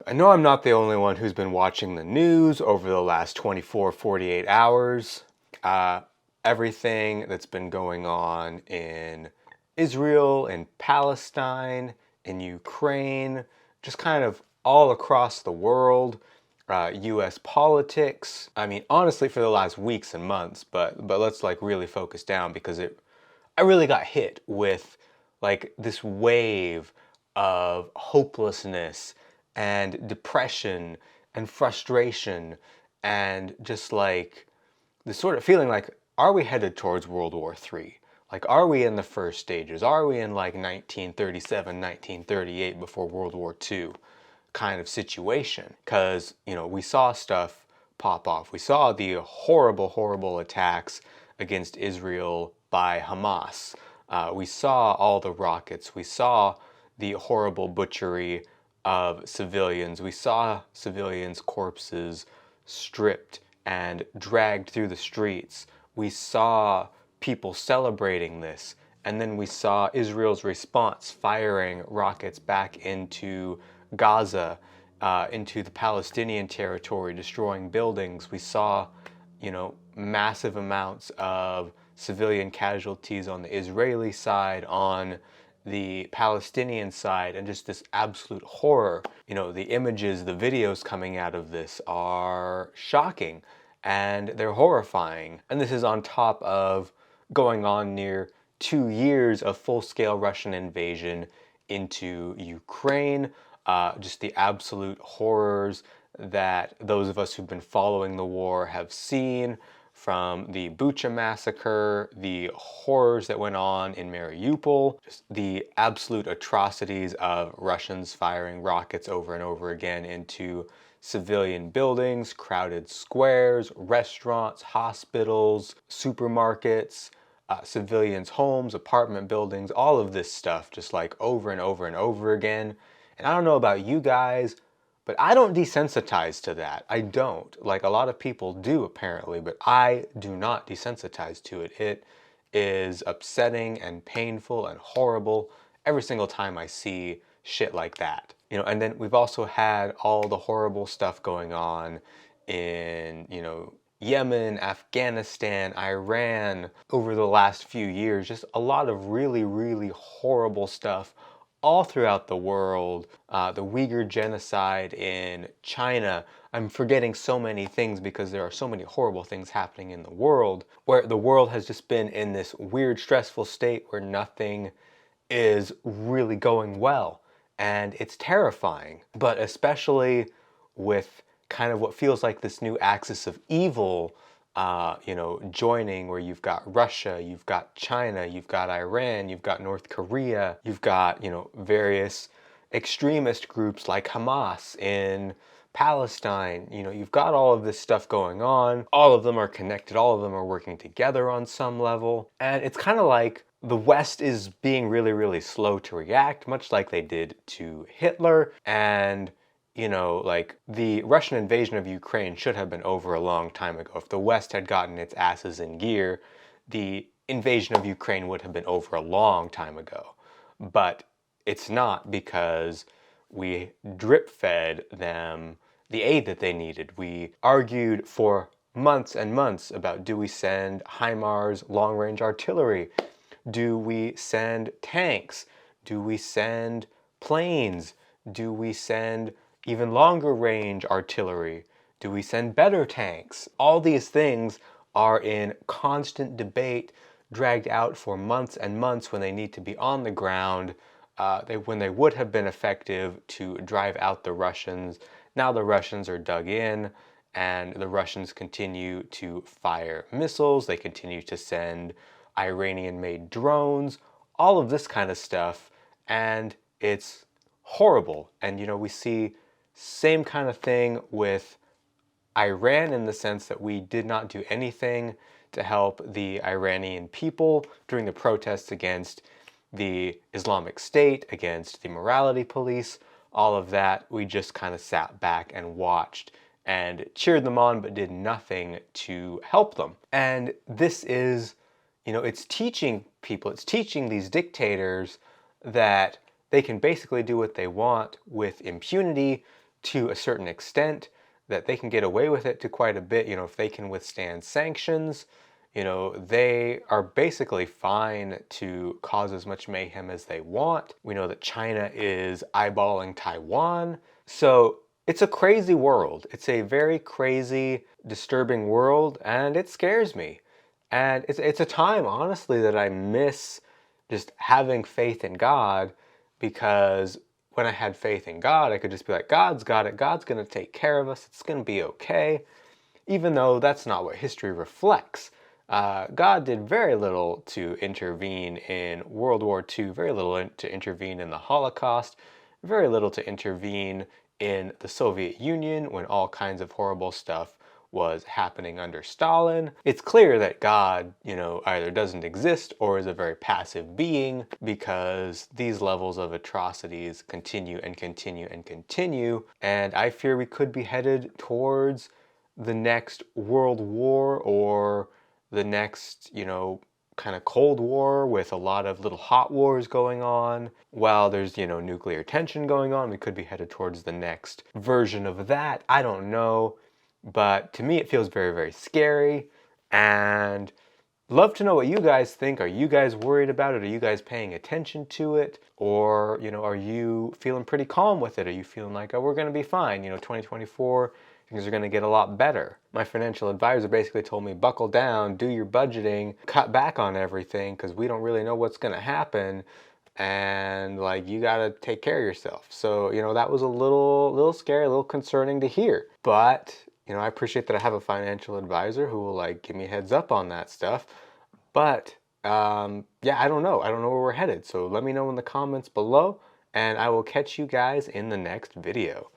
I know I'm not the only one who's been watching the news over the last 24, 48 hours. Everything that's been going on in Israel and Palestine, in Ukraine, just kind of all across the world. U.S. politics. I mean, honestly, for the last weeks and months, but let's like really focus down because I really got hit with like this wave of hopelessness and depression and frustration and just like this sort of feeling like, are we headed towards World War III? Like, are we in the first stages? Are we in like 1937, 1938 before World War II kind of situation? Because, you know, we saw stuff pop off. We saw the horrible, horrible attacks against Israel by Hamas. We saw all the rockets. We saw the horrible butchery of civilians. We saw civilians' corpses stripped and dragged through the streets. We saw people celebrating this. And then we saw Israel's response, firing rockets back into Gaza, into the Palestinian territory, destroying buildings. We saw, you know, massive amounts of civilian casualties on the Israeli side, on the Palestinian side, and just this absolute horror. You know, the images, the videos coming out of this are shocking and they're horrifying. And this is on top of going on near 2 years of full-scale Russian invasion into Ukraine. Just the absolute horrors that those of us who've been following the war have seen, from the Bucha massacre, the horrors that went on in Mariupol, just the absolute atrocities of Russians firing rockets over and over again into civilian buildings, crowded squares, restaurants, hospitals, supermarkets, civilians' homes, apartment buildings, all of this stuff just like over and over and over again. And I don't know about you guys, but I don't desensitize to that. I don't. Like a lot of people do apparently, but I do not desensitize to it. It is upsetting and painful and horrible every single time I see shit like that. You know, and then we've also had all the horrible stuff going on in, you know, Yemen, Afghanistan, Iran over the last few years. Just a lot of really, really horrible stuff all throughout the world. The Uyghur genocide in China. I'm forgetting so many things because there are so many horrible things happening in the world, where the world has just been in this weird, stressful state where nothing is really going well. And it's terrifying, but especially with kind of what feels like this new axis of evil, you know, joining, where you've got Russia, you've got China, you've got Iran, you've got North Korea, you've got, you know, various extremist groups like Hamas in Palestine. You know, you've got all of this stuff going on. All of them are connected. All of them are working together on some level. And it's kind of like the West is being really, really slow to react, much like they did to Hitler. And you know, like the Russian invasion of Ukraine should have been over a long time ago. If the West had gotten its asses in gear, the invasion of Ukraine would have been over a long time ago. But it's not, because we drip fed them the aid that they needed. We argued for months and months about, do we send HIMARS long-range artillery? Do we send tanks? Do we send planes? Do we send even longer range artillery? Do we send better tanks? All these things are in constant debate, dragged out for months and months when they need to be on the ground, when they would have been effective to drive out the Russians. Now the Russians are dug in, and the Russians continue to fire missiles. They continue to send Iranian-made drones, all of this kind of stuff, and it's horrible. And you know, we see same kind of thing with Iran, in the sense that we did not do anything to help the Iranian people during the protests against the Islamic State, against the morality police, all of that. We just kind of sat back and watched and cheered them on, but did nothing to help them. And this is, you know, it's teaching people, it's teaching these dictators that they can basically do what they want with impunity, to a certain extent, that they can get away with it to quite a bit. If they can withstand sanctions, they are basically fine to cause as much mayhem as they want. We know that China is eyeballing Taiwan. So it's a crazy world. It's a very crazy, disturbing world, and it scares me. And it's a time, honestly, that I miss just having faith in God, because when I had faith in God, I could just be like, God's got it. God's going to take care of us. It's going to be okay. Even though that's not what history reflects. God did very little to intervene in World War II, very little to intervene in the Holocaust, very little to intervene in the Soviet Union when all kinds of horrible stuff was happening under Stalin. It's clear that God, either doesn't exist or is a very passive being, because these levels of atrocities continue and continue and continue. And I fear we could be headed towards the next world war, or the next, kind of Cold War, with a lot of little hot wars going on. While there's, nuclear tension going on, we could be headed towards the next version of that. I don't know. But to me, it feels very, very scary. And love to know what you guys think. Are you guys worried about it? Are you guys paying attention to it? Or, are you feeling pretty calm with it? Are you feeling like, oh, we're going to be fine? 2024, things are going to get a lot better. My financial advisor basically told me, buckle down, do your budgeting, cut back on everything, because we don't really know what's going to happen. And you got to take care of yourself. So, that was a little scary, a little concerning to hear. But I appreciate that I have a financial advisor who will give me a heads up on that stuff. But yeah, I don't know. I don't know where we're headed. So let me know in the comments below, and I will catch you guys in the next video.